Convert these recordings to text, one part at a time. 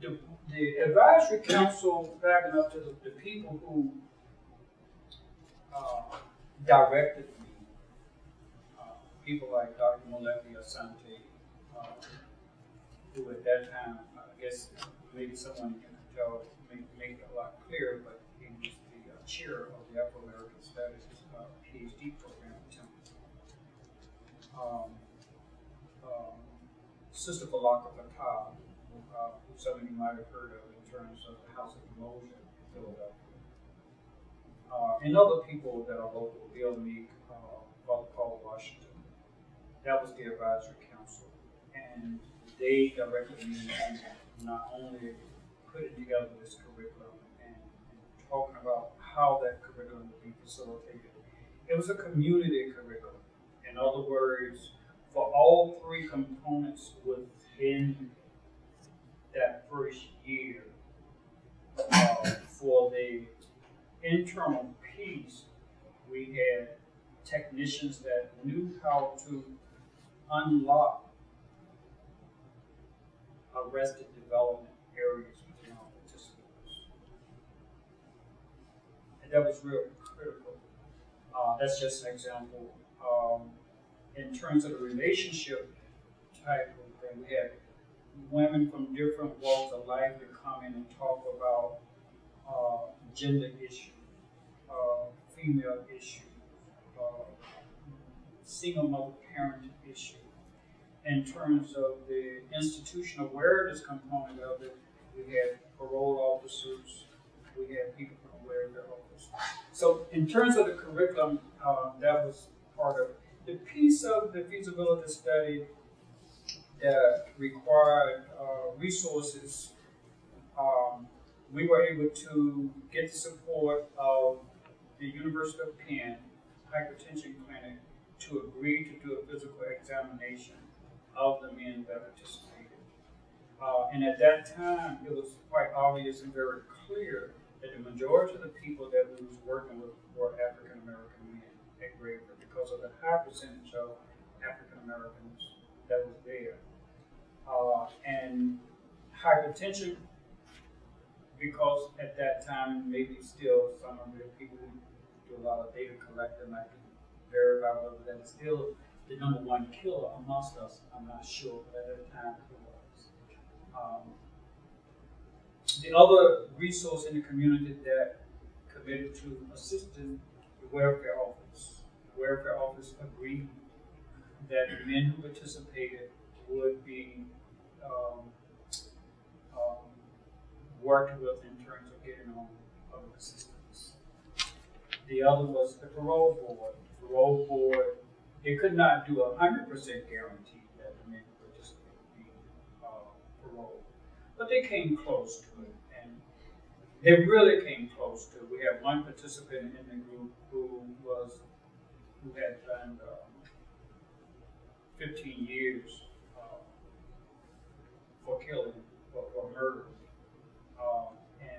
The advisory council, backing up to the people who directed me, people like Dr. Molefi Asante, who at that time, I guess maybe someone can tell, make it a lot clearer, but he was the chair of the Afro-American Studies PhD program at Temple. Sister Balaka Patel, who some of you might have heard of in terms of the House of Emotion in Philadelphia. And other people that are local, Bill Meek, Father Paul Washington. That was the advisory council. And they directed me in not only putting together this curriculum and talking about how that curriculum would be facilitated. It was a community curriculum. In other words, for all three components within that first year, for the internal piece, we had technicians that knew how to unlock arrested development areas within our participants. And that was real critical. That's just an example. In terms of the relationship type of thing, we had women from different walks of life that come in and talk about gender issues, female issues, single mother parent issue. In terms of the institutional awareness component of it, we had parole officers, we had people from the welfare office. So in terms of the curriculum, that was part of it. The piece of the feasibility study that required resources, we were able to get the support of the University of Penn Hypertension Clinic to agree to do a physical examination of the men that participated. And at that time, it was quite obvious and very clear that the majority of the people that we was working with were African American men at Grayford because of the high percentage of African Americans that was there. And hypertension, because at that time, maybe still some of the people who do a lot of data collecting, I can verify whether that is still the #1 killer amongst us. I'm not sure, but at the time it was. The other resource in the community that committed to assisting the welfare office. The welfare office agreed that the men who participated would be worked with in terms of getting on public assistance. The other was the parole board. The parole board, they could not do 100% guarantee that the men who participated would be paroled, but they came close to it, and they really came close to it. We had one participant in the group who had done 15 years for killing, for murder.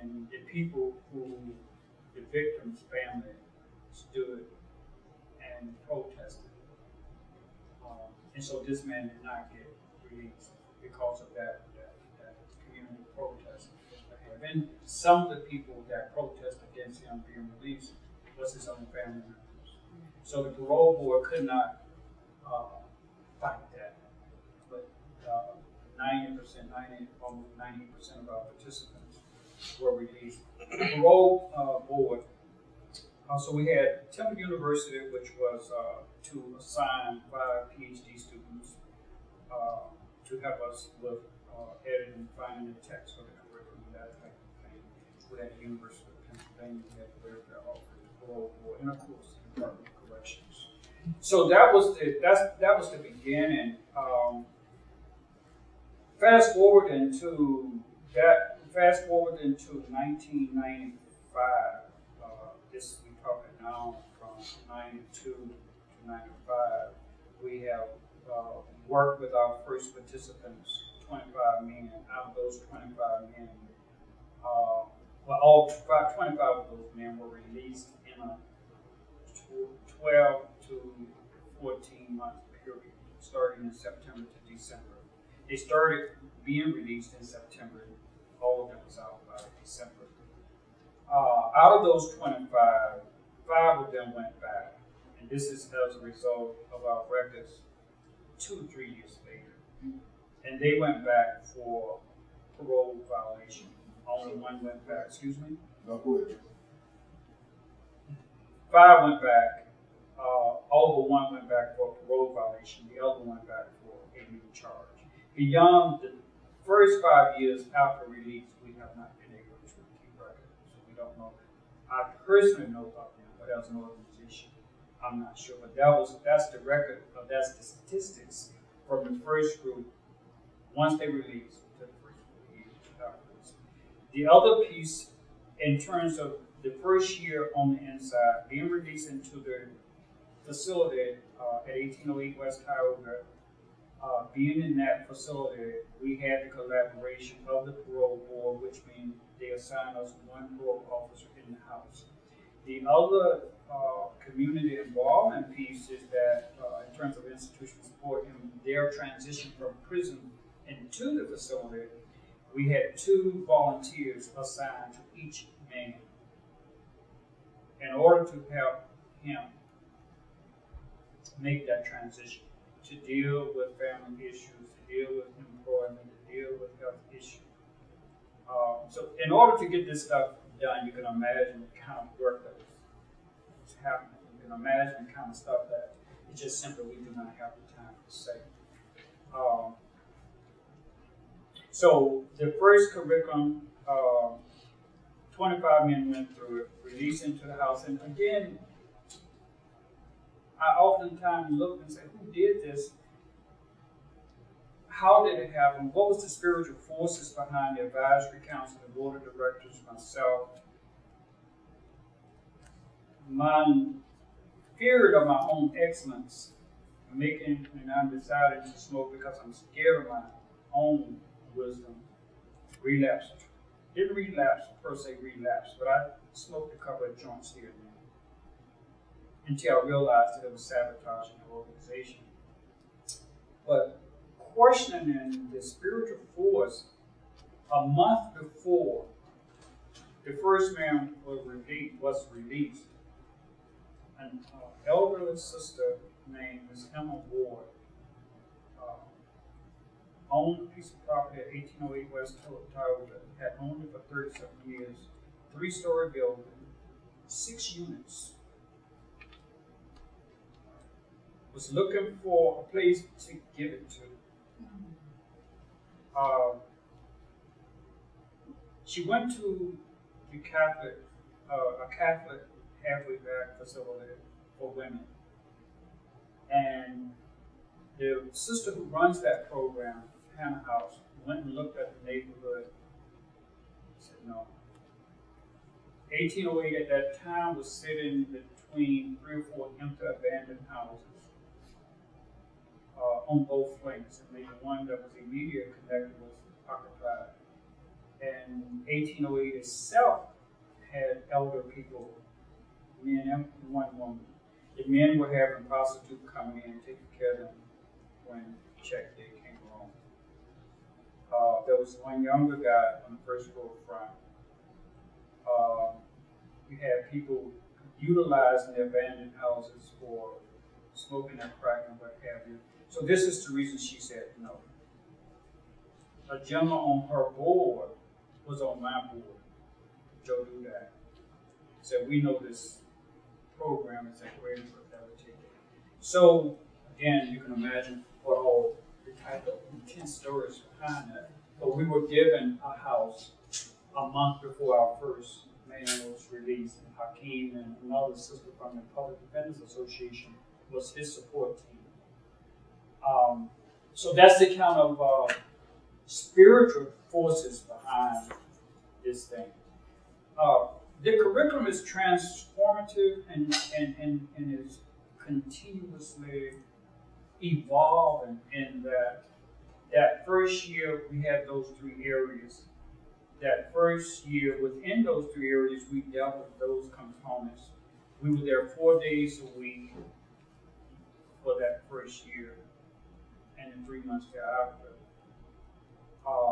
And the people who, the victim's family, stood and protested. And so this man did not get released because of that community protest. And some of the people that protested against him being released was his own family members. So the parole board could not fight that. But almost 90% of our participants were released. The parole board, so we had Temple University, which was to assign 5 PhD students to help us with editing, finding the text for the curriculum, that type of thing. We had the University of Pennsylvania, we had the welfare office, the parole board, and of course the Department of Corrections. So that was the beginning. Fast forward into 1995. This we're talking now from 92 to 95. We have worked with our first participants, 25 men. Out of those 25 men, 25 of those men were released in a 12 to 14 month period, starting in September to December. They started being released in September all of them was out by December. Out of those 25, 5 of them went back. And this is as a result of our records 2 or 3 years later. And they went back for parole violation. Only one went back, excuse me? No, go ahead. 5 went back. All but 1 went back for a parole violation. The other went back for a new charge. Beyond the first 5 years after release, we have not been able to keep records. So we don't know. I personally know about them, but as an organization, I'm not sure. But that's the record, that's the statistics from the first group once they released to the first 4 years afterwards. The other piece, in terms of the first year on the inside, being released into the facility at 1808 West Tioga, being in that facility, we had the collaboration of the parole board, which means they assigned us 1 parole officer in the house. The other community involvement piece is that in terms of institutional support and their transition from prison into the facility, we had 2 volunteers assigned to each man in order to help him make that transition, to deal with family issues, to deal with employment, to deal with health issues. So in order to get this stuff done, you can imagine the kind of work that was happening. You can imagine the kind of stuff that it's just simply we do not have the time to say. So the first curriculum, 25 men went through it, released into the house. And again, I oftentimes look and say, who did this? How did it happen? What was the spiritual forces behind the advisory council, the board of directors, myself? My fear of my own excellence, and I'm deciding to smoke because I'm scared of my own wisdom, relapsed. Didn't relapse per se, but I smoked a couple of joints here and there until I realized that it was sabotaging the organization. But questioning the spiritual force, a month before the first man was released, an elderly sister named Miss Emma Ward owned a piece of property at 1808 West Tioga, had owned it for 37 years, 3-story building, 6 units. Was looking for a place to give it to. She went to the a Catholic halfway back facility for women. And the sister who runs that program, Hannah House, went and looked at the neighborhood. Said no. 1808 at that time was sitting between 3 or 4 empty abandoned houses on both flanks, and maybe one that was immediately connected was occupied. And 1808 itself had elder people, men and 1 woman. The men were having prostitutes coming in and taking care of them when check day came along. There was 1 younger guy on the first floor front. You had people utilizing the abandoned houses for smoking and crack and what have you. So this is the reason she said no. A gentleman on her board was on my board, Joe Dudak. Said, we know this program is at great for that would take it. So again, you can imagine what all the type of intense stories behind that. But we were given a house a month before our first man was released, and Hakeem and another sister from the Public Defenders Association was his support team. So that's the kind of spiritual forces behind this thing. The curriculum is transformative and is continuously evolving in that first year we had those 3 areas. That first year, within those 3 areas, we dealt with those components. We were there 4 days a week for that first year and the 3 months thereafter.